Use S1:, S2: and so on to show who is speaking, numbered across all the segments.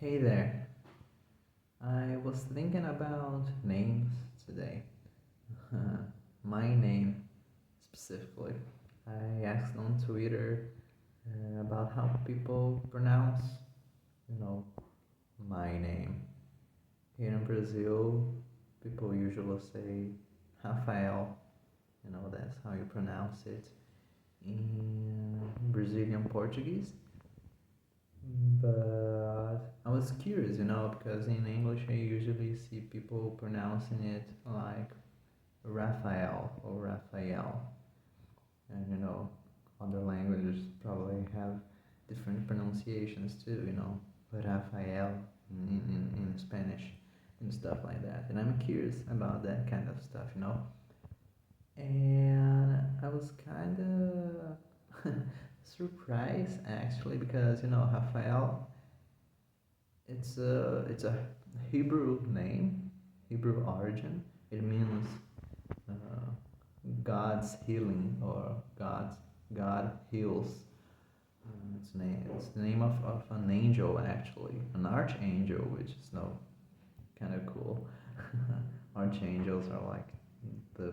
S1: Hey there. I was thinking about names today. My name specifically. I asked on Twitter about how people pronounce, you know, my name. Here in Brazil, people usually say Rafael. That's how you pronounce it in Brazilian Portuguese. But I was curious, because in English I usually see people pronouncing it like Raphael or Raphael. And other languages probably have different pronunciations too, but Raphael in Spanish and stuff like that. And I'm curious about that kind of stuff. And I was kind of surprised actually because Raphael, it's a Hebrew name, Hebrew origin. It means uh, God's healing or God heals. It's the name of an angel actually, an archangel, which is no kind of cool. Archangels are like the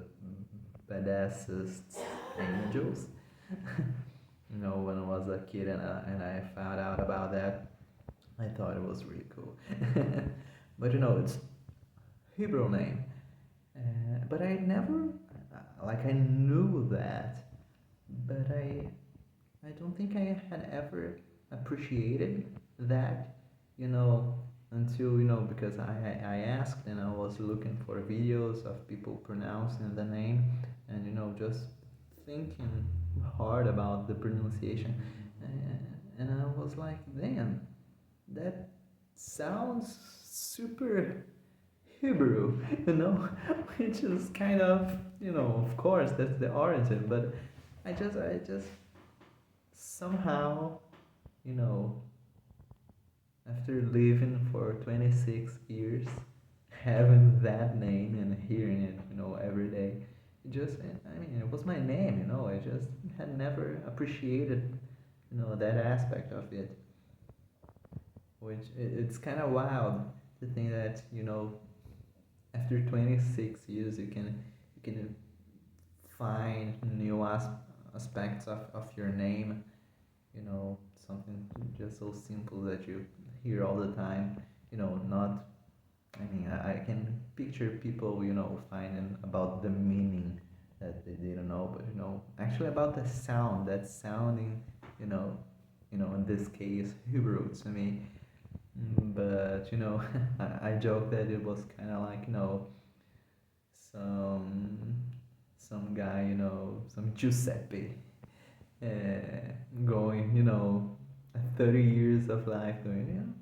S1: badassest angels. When I was a kid and I found out about that, I thought it was really cool. But it's Hebrew name. But I never, like, I knew that, but I don't think I had ever appreciated that, you know, until, because I asked and I was looking for videos of people pronouncing the name and, just thinking hard about the pronunciation. And I was like, damn, that sounds super Hebrew, which is kind of, of course, that's the origin, but I just somehow, you know, after living for 26 years, having that name and hearing it, every day, it was my name, I just had never appreciated, that aspect of it, which it's kind of wild to think that, after 26 years you can find new aspects of your name, something just so simple that you hear all the time, not, I can picture people, finding about the meaning that they didn't know, but actually about the sound, that sounding, you know in this case Hebrew to me. But I joke that it was kind of like, some some guy, some Giuseppe, uh, going, 30 years of life going,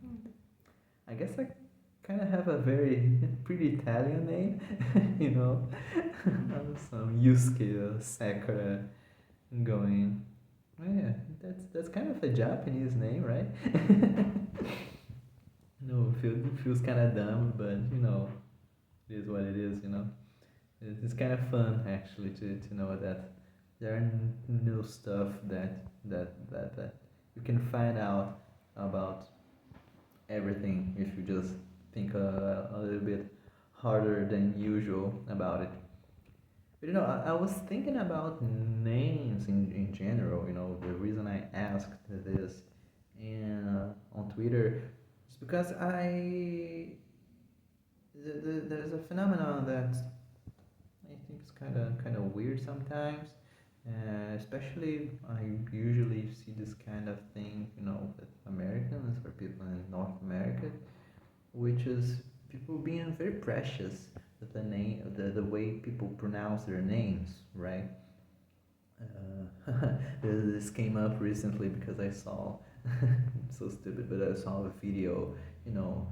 S1: I guess I kind of have a very pretty Italian name, you know. Some Yusuke Sakura going. Oh yeah, that's kind of a Japanese name, right? No, feels kind of dumb, but it is what it is. It's kind of fun actually to know that there are new stuff that you can find out about everything if you just think a little bit harder than usual about it. But I was thinking about names in general. The reason I asked this on Twitter is because there's a phenomenon that I think is kind of weird sometimes. Especially, I usually see this kind of thing, with Americans or people in North America, which is people being very precious with the way people pronounce their names, right? This came up recently because I saw, so stupid, but I saw a video, you know,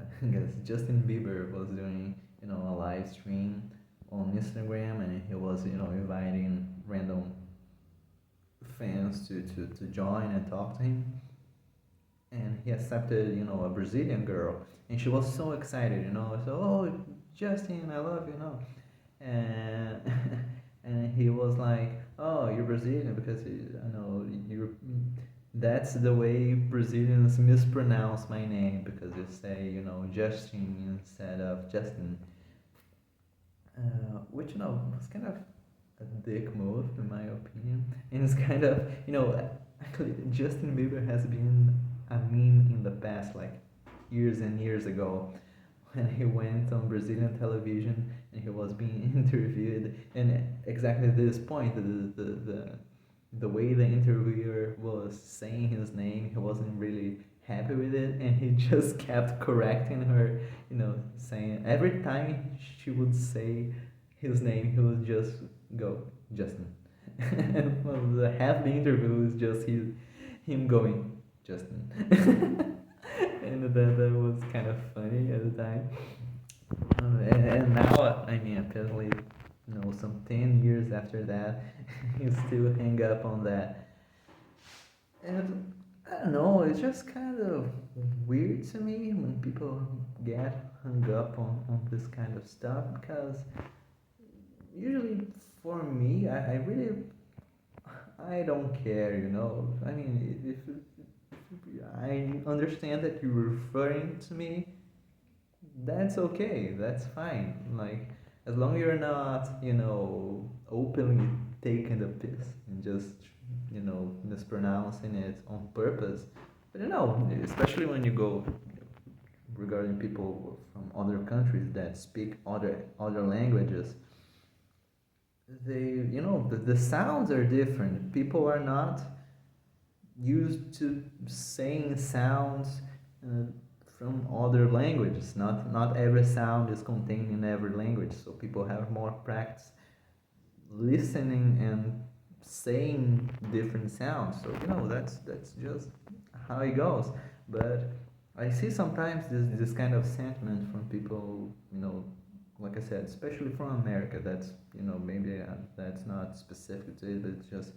S1: I guess Justin Bieber was doing, a live stream on Instagram, and he was, inviting random fans to join and talk to him. And he accepted, a Brazilian girl, and she was so excited, so, oh, Justin, I love and and he was like, oh, you're Brazilian because I know you're That's the way Brazilians mispronounce my name because you say, Justin instead of Justin, which was kind of a dick move in my opinion, and it's kind of actually Justin Bieber has been a meme in the past, like years and years ago, when he went on Brazilian television and he was being interviewed, and exactly this point, the way the interviewer was saying his name, he wasn't really happy with it, and he just kept correcting her, saying every time she would say his name, he would just go Justin, and well, the half the interview is just him going Justin, and that was kind of funny at the time. And now, I mean, apparently, some 10 years after that, you still hang up on that. And I don't know, it's just kind of weird to me when people get hung up on this kind of stuff because usually for me, I really, I don't care, I mean, if I understand that you're referring to me, that's okay. That's fine. Like, as long as you're not, openly taking the piss and just, mispronouncing it on purpose. But especially when you go regarding people from other countries that speak other languages, the sounds are different. People are not used to saying sounds uh, from other languages. Not every sound is contained in every language, so people have more practice listening and saying different sounds. So that's just how it goes. But I see sometimes this kind of sentiment from people, like I said, especially from America. That's maybe that's not specific to it, but it's just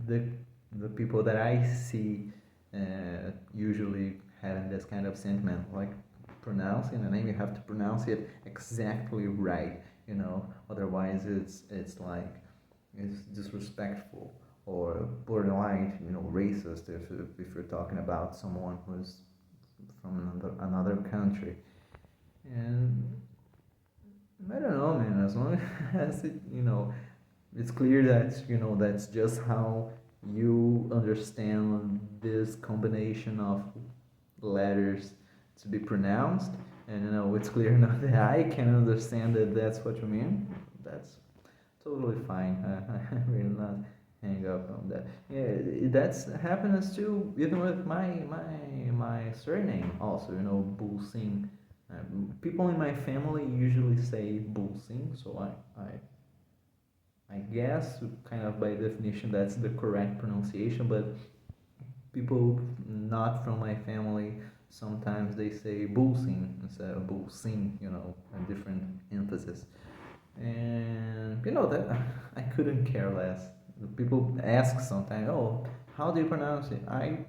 S1: the the people that I see usually having this kind of sentiment, like pronouncing a name, you have to pronounce it exactly right, Otherwise, it's like it's disrespectful or borderline, racist if you're talking about someone who's from another country. And I don't know, man. As long as it's clear that that's just how you understand this combination of letters to be pronounced, and it's clear enough that I can understand that that's what you mean. That's totally fine. I will not hang up on that. Yeah, that's happens too, even with my surname. Also, Bulsing. People in my family usually say Bulsing, so I guess kind of by definition that's the correct pronunciation, but people not from my family sometimes they say Bulsing instead of Bulsing, a different emphasis. And that I couldn't care less. People ask sometimes, "Oh, how do you pronounce it?" I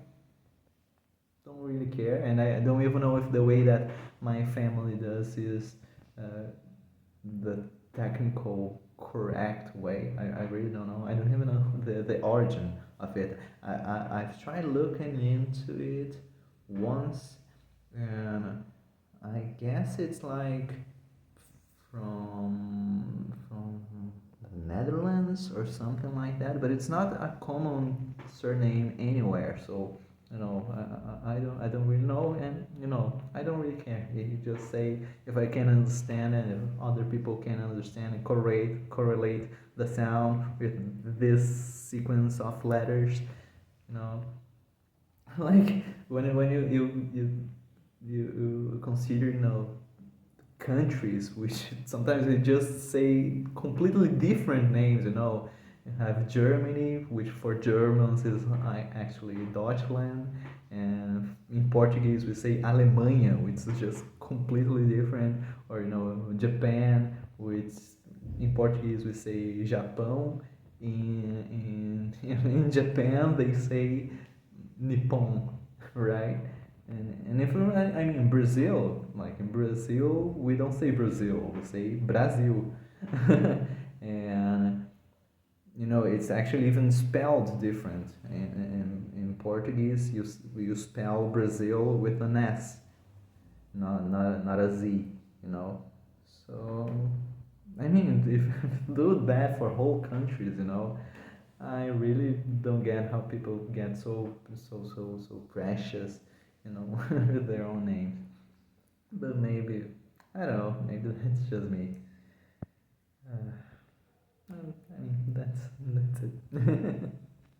S1: don't really care, and I don't even know if the way that my family does is uh, the technical correct way. I really don't know. I don't even know the origin of it. I've tried looking into it once, and I guess it's like from the Netherlands or something like that, but it's not a common surname anywhere. So I don't really know, and I don't really care. You just say if I can understand and if other people can understand and correlate the sound with this sequence of letters, you know, like when you consider countries which sometimes they just say completely different names. You have Germany, which for Germans is actually Deutschland, and in Portuguese we say Alemanha, which is just completely different. Or Japan, which in Portuguese we say Japão. In Japan they say Nippon, right? And if I mean Brazil, like in Brazil, we don't say Brazil, we say Brasil. And it's actually even spelled different. In Portuguese, you spell Brazil with an S, not a Z, you know. So, I mean, if do that for whole countries, I really don't get how people get so precious, with their own names. But maybe, I don't know, maybe that's just me. I mean, that's it.